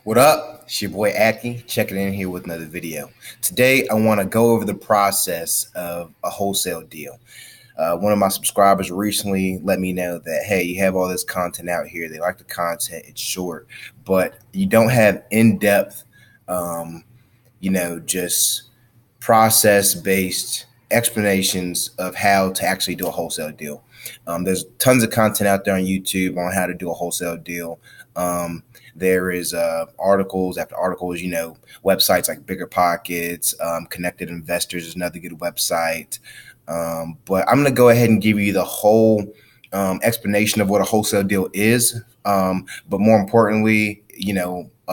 What up? It's your boy Akie, checking in here with another video. Today, I want to go over the process of a wholesale deal. One of my subscribers recently let me know that, hey, you have all this content out here. They like the content, it's short, but you don't have in-depth, um, just process-based explanations of how to actually do a wholesale deal. There's tons of content out there on YouTube on how to do a wholesale deal. There is articles after articles, websites like Bigger Pockets, Connected Investors is another good website. But I'm going to go ahead and give you the whole explanation of what a wholesale deal is. But more importantly,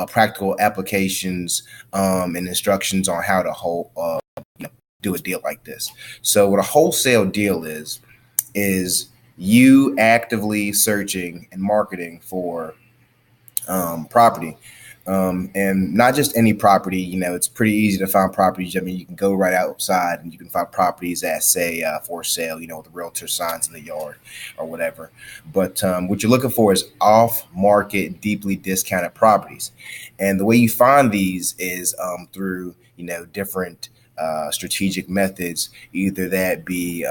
practical applications and instructions on how to do a deal like this. So what a wholesale deal is you actively searching and marketing for property. And not just any property, it's pretty easy to find properties. I mean, you can go right outside and you can find properties that say for sale, with the realtor signs in the yard or whatever. But what you're looking for is off-market, deeply discounted properties. And the way you find these is through, different strategic methods, either that be,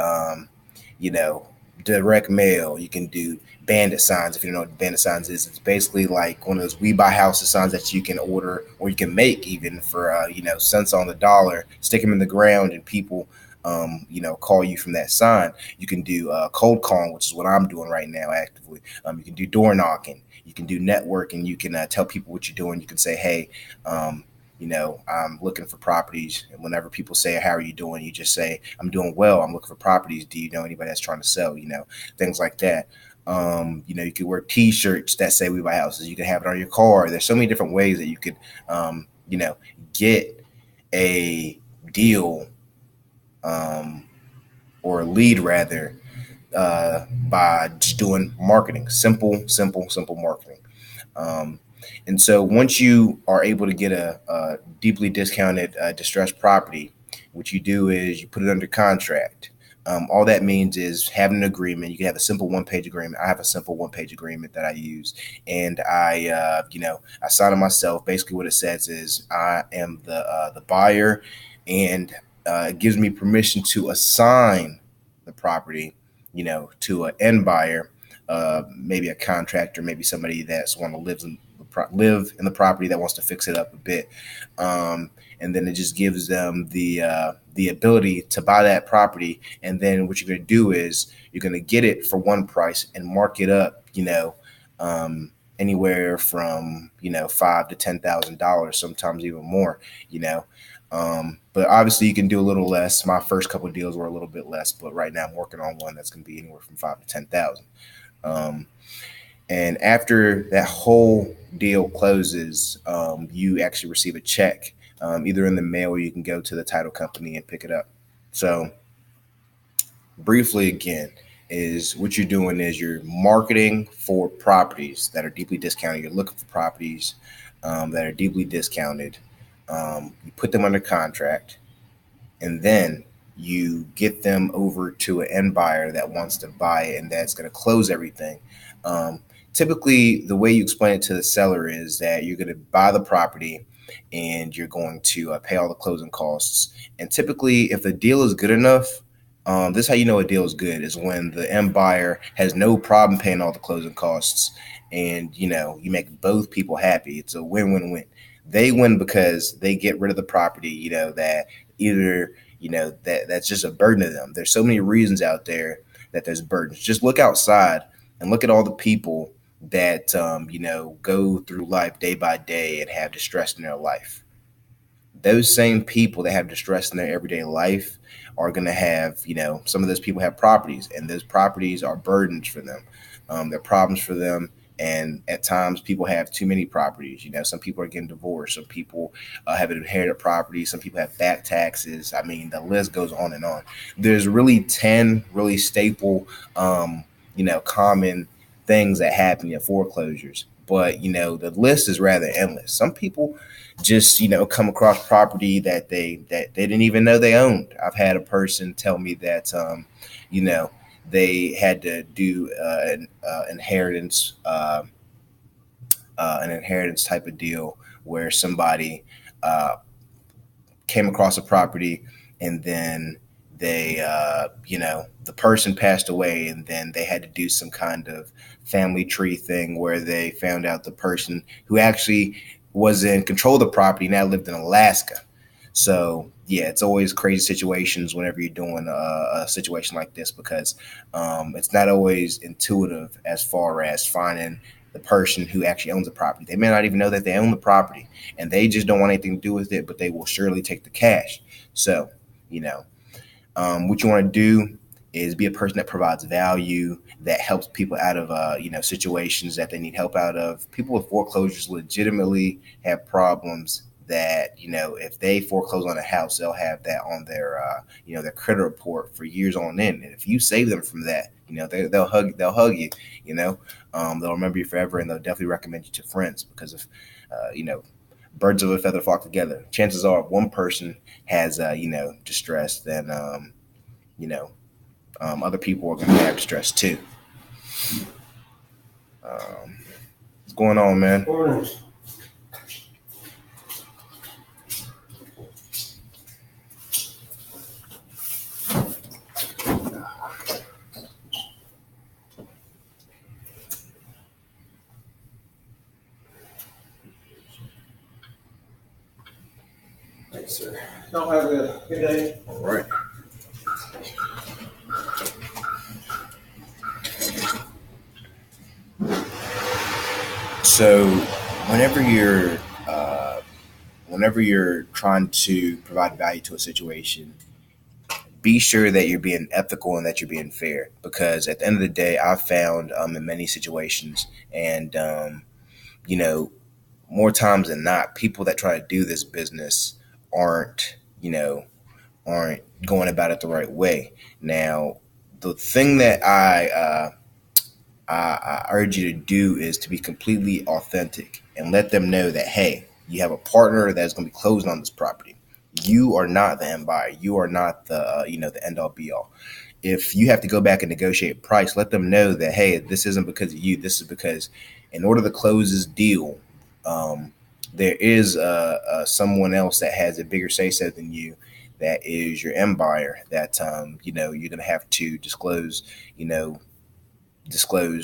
you know, direct mail. You can do bandit signs. If you don't know what bandit signs is, it's basically like one of those we buy houses signs that you can order or you can make even for cents on the dollar. Stick them in the ground and people call you from that sign. You can do cold calling, which is what I'm doing right now actively. You can do door knocking. You can do networking. You can tell people what you're doing. You can say, hey, I'm looking for properties. And whenever people say, how are you doing? You just say, I'm doing well. I'm looking for properties. Do you know anybody that's trying to sell? Things like that. You could wear T-shirts that say we buy houses. You can have it on your car. There's so many different ways that you could, get a deal or a lead rather by just doing marketing. Simple marketing. And so once you are able to get a deeply discounted distressed property, what you do is you put it under contract. All that means is having an agreement. You can have a simple one-page agreement. I have a simple one-page agreement that I use, and I sign it myself. Basically, what it says is I am the buyer, and it gives me permission to assign the property, to an end buyer, maybe a contractor, maybe somebody that's want to live in the property that wants to fix it up a bit. And then it just gives them the ability to buy that property. And then what you're going to do is you're going to get it for one price and mark it up, anywhere from $5,000 to $10,000, sometimes even more. But obviously you can do a little less. My first couple of deals were a little bit less, but right now I'm working on one that's going to be anywhere from 5,000 to 10,000. And after that whole deal closes, you actually receive a check, either in the mail or you can go to the title company and pick it up. So briefly again, is what you're doing is you're marketing for properties that are deeply discounted. You're looking for properties that are deeply discounted. You put them under contract, and then you get them over to an end buyer that wants to buy it and that's going to close everything. Typically, the way you explain it to the seller is that you're going to buy the property and you're going to pay all the closing costs. And typically, if the deal is good enough, this is how you know a deal is good, is when the end buyer has no problem paying all the closing costs and, you make both people happy. It's a win-win-win. They win because they get rid of the property, that either, that's just a burden to them. There's so many reasons out there that there's burdens. Just look outside and look at all the people that, go through life day by day and have distress in their life. Those same people that have distress in their everyday life are going to have, some of those people have properties, and those properties are burdens for them. They're problems for them. And at times people have too many properties. Some people are getting divorced. Some people have inherited property. Some people have back taxes. I mean, the list goes on and on. There's really 10 really staple, common things that happen at foreclosures. But, the list is rather endless. Some people just, come across property that they didn't even know they owned. I've had a person tell me that, they had to do an inheritance an inheritance type of deal where somebody uh, came across a property and then the person passed away, and then they had to do some kind of family tree thing where they found out the person who actually was in control of the property now lived in Alaska. So yeah, it's always crazy situations whenever you're doing a situation like this, because it's not always intuitive as far as finding the person who actually owns the property. They may not even know that they own the property, and they just don't want anything to do with it, but they will surely take the cash. So, you know, what you want to do is be a person that provides value, that helps people out of situations that they need help out of. People with foreclosures legitimately have problems that, if they foreclose on a house, they'll have that on their credit report for years on end. And if you save them from that, they'll hug you. They'll remember you forever, and they'll definitely recommend you to friends, because if birds of a feather flock together. Chances are, if one person has distress, then other people are going to have distress too. What's going on, man? Thanks, sir. Y'all have a good day. All right. So, whenever you're trying to provide value to a situation, be sure that you're being ethical and that you're being fair. Because at the end of the day, I've found in many situations, and more times than not, people that try to do this business aren't aren't going about it the right way. Now, the thing that I urge you to do is to be completely authentic and let them know that, hey, you have a partner that's going to be closing on this property. You are not the end buyer. You are not the end all be all. If you have to go back and negotiate price, let them know that, hey, this isn't because of you. This is because in order to close this deal, there is someone else that has a bigger say so than you. That is your end buyer. That you're going to have to disclose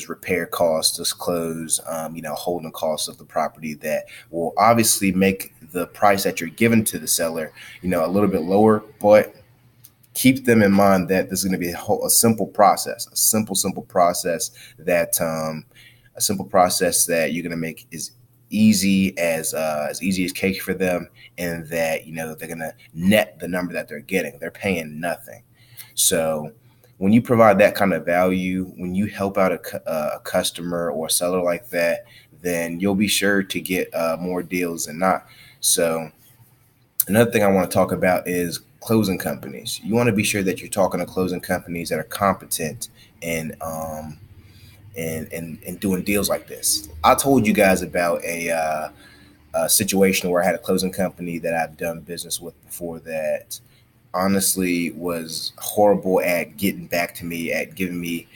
repair costs, disclose holding costs of the property, that will obviously make the price that you're giving to the seller a little bit lower, but keep them in mind that this is going to be a simple process, a simple process that you're going to make as easy as cake for them, and that they're going to net the number that they're getting. They're paying nothing. So when you provide that kind of value, when you help out a customer or a seller like that, then you'll be sure to get more deals than not. So another thing I want to talk about is closing companies. You want to be sure that you're talking to closing companies that are competent in doing deals like this. I told you guys about a situation where I had a closing company that I've done business with before that honestly was horrible at getting back to me, at giving me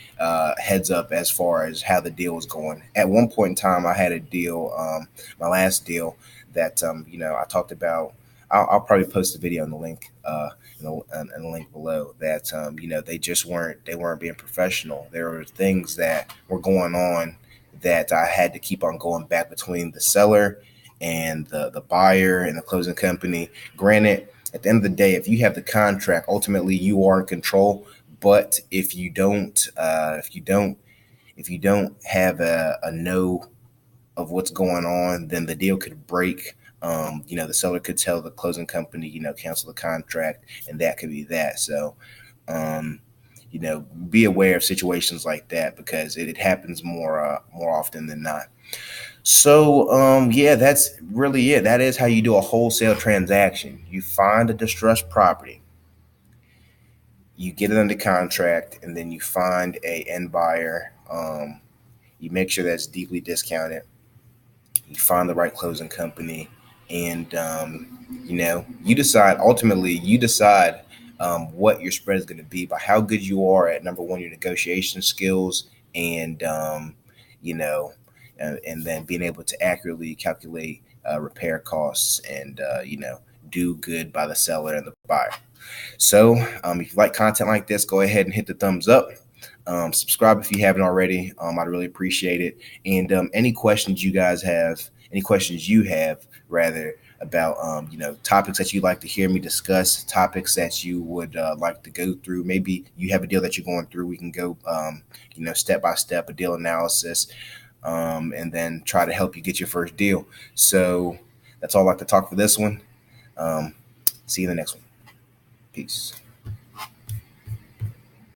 heads up as far as how the deal was going. At one point in time, I had a deal, my last deal, that I talked about. I'll probably post a video in the link, in the link below. That they weren't being professional. There were things that were going on that I had to keep on going back between the seller and the buyer and the closing company. Granted, at the end of the day, if you have the contract, ultimately you are in control. But if you don't have a know of what's going on, then the deal could break. The seller could tell the closing company, cancel the contract, and that could be that. So, be aware of situations like that, because it happens more often than not. So, that's really it. That is how you do a wholesale transaction. You find a distressed property, you get it under contract, and then you find a end buyer. You make sure that's deeply discounted. You find the right closing company, and you decide. Ultimately, you decide what your spread is going to be by how good you are at, number one, your negotiation skills, and you know and then being able to accurately calculate repair costs and do good by the seller and the buyer. So if you like content like this, go ahead and hit the thumbs up. Subscribe if you haven't already. I'd really appreciate it. And any questions you have rather about topics that you'd like to hear me discuss, topics that you would like to go through. Maybe you have a deal that you're going through. We can go step by step, a deal analysis, and then try to help you get your first deal. So that's all I'd like to talk for this one. See you in the next one. Peace.